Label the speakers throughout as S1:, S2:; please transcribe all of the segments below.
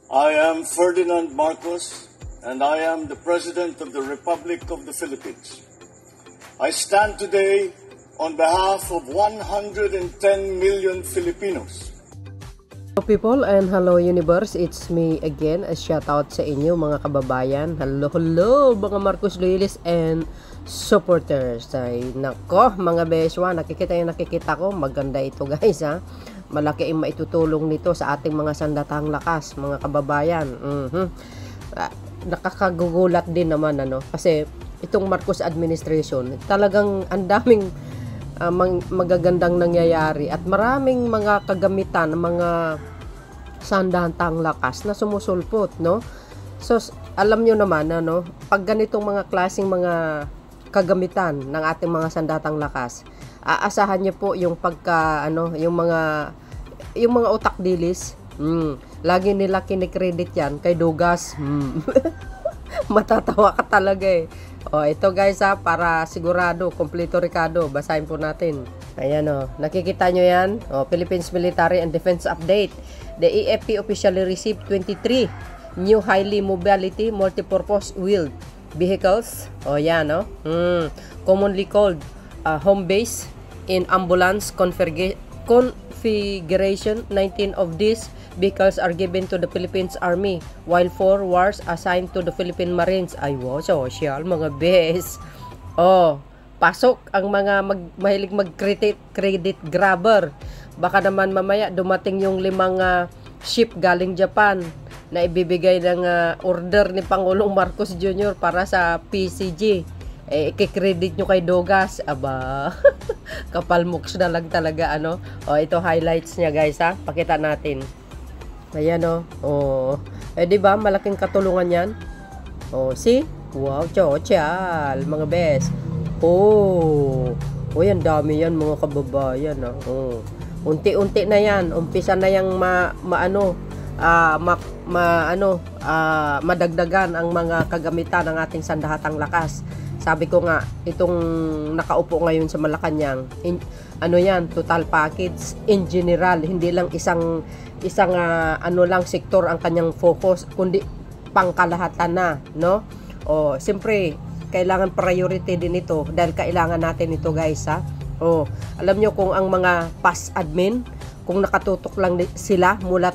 S1: I am Ferdinand Marcos, and I am the President of the Republic of the Philippines. I stand today on behalf of 110 million Filipinos.
S2: Hello people and hello universe, it's me again. A shout out sa inyo mga kababayan. Hello mga Marcos loyalists and supporters. Ay nako mga beswa, nakikita ko, maganda ito guys ha. Malaki ang maitutulong nito sa ating mga sandatahang lakas mga kababayan. Nakakagugulat din naman kasi itong Marcos administration talagang ang daming magagandang nangyayari at maraming mga kagamitan ng mga sandatahang lakas na sumusulpot, no? So alam nyo naman pag ganitong mga klaseng mga kagamitan ng ating mga sandatahang lakas, aasahan nyo po yung pagka yung mga utak dilis. Lagi nila kinikredit yan kay Dugas. Matatawa ka talaga eh. Ito guys para sigurado, kompleto Ricardo, basahin po natin. Ayan nakikita nyo yan. Philippines Military and Defense Update. The AFP officially received 23 new highly mobility multipurpose wheeled vehicles. Yan commonly called home base in ambulance configuration. 19 of these vehicles are given to the Philippines Army, while 4 were assigned to the Philippine Marines. Ay, wow, social, mga bes. Pasok ang mga mahilig mag-credit grabber. Baka naman mamaya dumating yung 5 ship galing Japan na ibibigay ng order ni Pangulong Marcos Jr. para sa PCG. I-credit nyo kay Dugas. Aba, kapalmuks na lang talaga, ito highlights niya guys, ha. Pakita natin. Ayan diba malaking katulungan yan. See? Wow, social mga best. Ang dami yan mga kababayan. Unti-unti na yan. Umpisa na yang madagdagan ang mga kagamitan ng ating sandatahang lakas. Sabi ko nga, itong nakaupo ngayon sa Malacanang, yan, total package in general, hindi lang isang lang sektor ang kanyang focus, kundi pangkalahatan na, no? Siyempre, kailangan priority din ito dahil kailangan natin ito guys, ha? Alam nyo kung ang mga PAS admin, kung nakatutok lang sila mula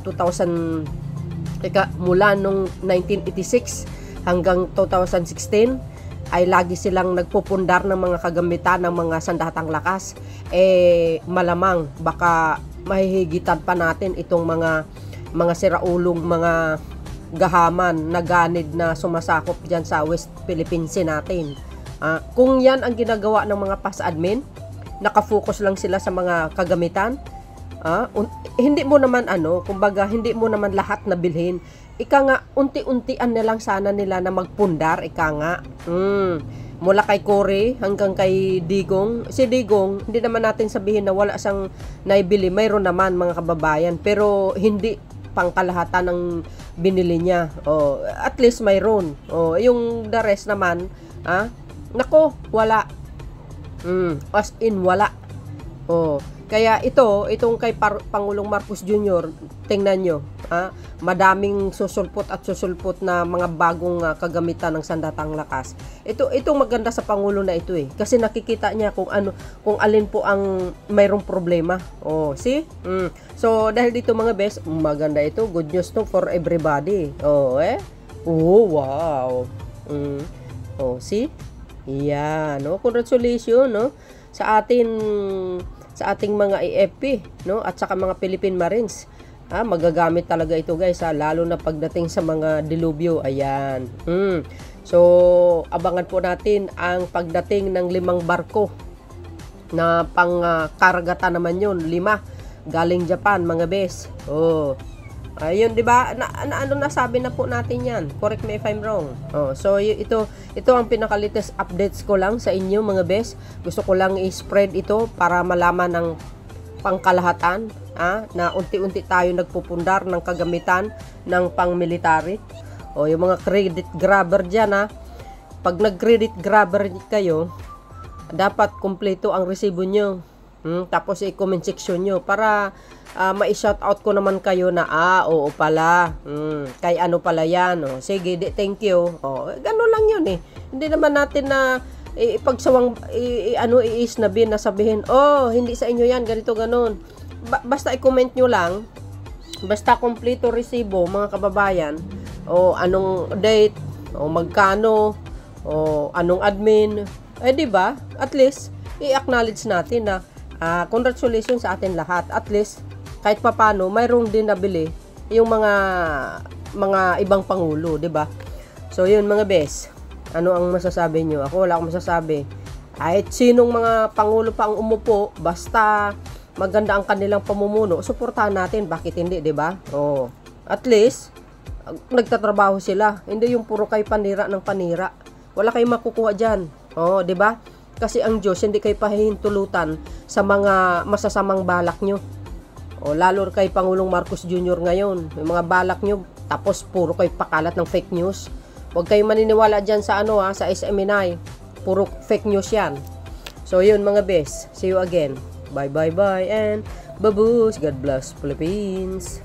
S2: nung 1986 hanggang 2016, ay lagi silang nagpupundar ng mga kagamitan ng mga sandatahang lakas, malamang baka mahihigitan pa natin itong mga siraulong mga gahaman na ganid na sumasakop dyan sa West Philippine Sea natin. Kung yan ang ginagawa ng mga PAS admin, nakafocus lang sila sa mga kagamitan, hindi mo naman kumbaga hindi mo naman lahat na bilhin. Ika nga, unti-untian na lang sana nila na magpundar, ika nga. Mula kay Cory hanggang kay Digong. Si Digong, hindi naman natin sabihin na wala siyang naibili. Mayroon naman mga kababayan, pero hindi pangkalahatan ang binili niya. At least mayroon. Yung the rest naman, nako, wala. As in, wala. Kaya itong kay Pangulong Marcos Jr., tingnan nyo, madaming susulpot na mga bagong kagamitan ng sandatahang lakas. Itong maganda sa Pangulo na ito kasi nakikita niya kung alin po ang mayroong problema. See? So dahil dito mga best, maganda ito, good news to for everybody. Wow. See? Yan, congratulations, sa ating mga AFP, at saka mga Philippine Marines. Magagamit talaga ito guys, lalo na pagdating sa mga dilubyo. Ayan. So abangan po natin ang pagdating ng 5 barko na pang karagatan naman yun, 5 galing Japan mga bes. Ayun, 'di ba? Nasabi na po natin 'yan. Correct me if I'm wrong. So ito ang pinaka-latest updates ko lang sa inyo mga bes. Gusto ko lang i-spread ito para malaman ng pangkalahatan, na unti-unti tayo nagpupundar ng kagamitan ng pang-military. Yung mga credit grabber diyan, pag nag-credit grabber kayo, dapat kumpleto ang resibo nyo. Tapos i-comment section nyo para ma-shout out ko naman kayo na oo pala. Kay ano pala yan. Sige, thank you. Gano'n lang yun eh. Hindi naman natin na ipagsawang iisnabin na sabihin, hindi sa inyo yan, ganito ganon. Basta i-comment nyo lang, basta kompleto resibo mga kababayan, anong date, magkano, anong admin, di ba? At least i-acknowledge natin na congratulations sa atin lahat. At least kahit papano mayroong din nabili yung mga ibang pangulo, di ba? So yun mga bes, ano ang masasabi nyo? Ako wala akong masasabi. Kahit sinong mga pangulo pa ang umupo, basta maganda ang kanilang pamumuno, suportahan natin, bakit hindi, di ba? At least nagtatrabaho sila, hindi yung puro kay panira ng panira. Wala kayong makukuha diyan. Di ba? Kasi ang Diyos hindi kayo pahihintulutan sa mga masasamang balak nyo. Lalo kay Pangulong Marcos Jr. ngayon, yung mga balak nyo, tapos puro kayo pakalat ng fake news. Huwag kayo maniniwala dyan sa sa SMNI. Puro fake news yan. So yun mga bes, see you again. Bye bye bye and babush. God bless Philippines.